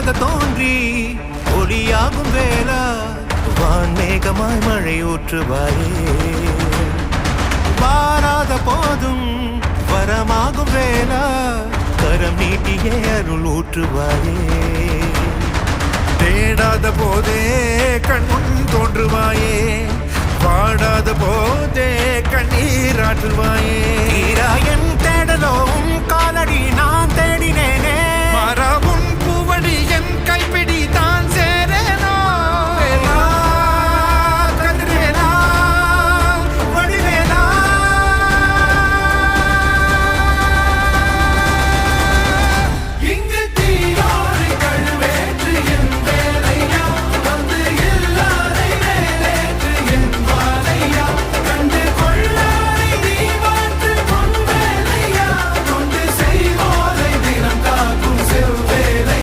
ஒளியாக தோன்றி ஒளியாகும் வேளா வான்மேகமாய் மழை ஊற்றுவாயே வாராத போதும் வரமாகும் வேளா கரம் நீட்டியே அருள் ஊற்றுவாயே தேடாத போதே கண்முன் தோன்றுவாயே வாடாத போதே கண்ணீராற்றுவாயே என் தேடலோ காலடி நான் தேடினேனே மாறாம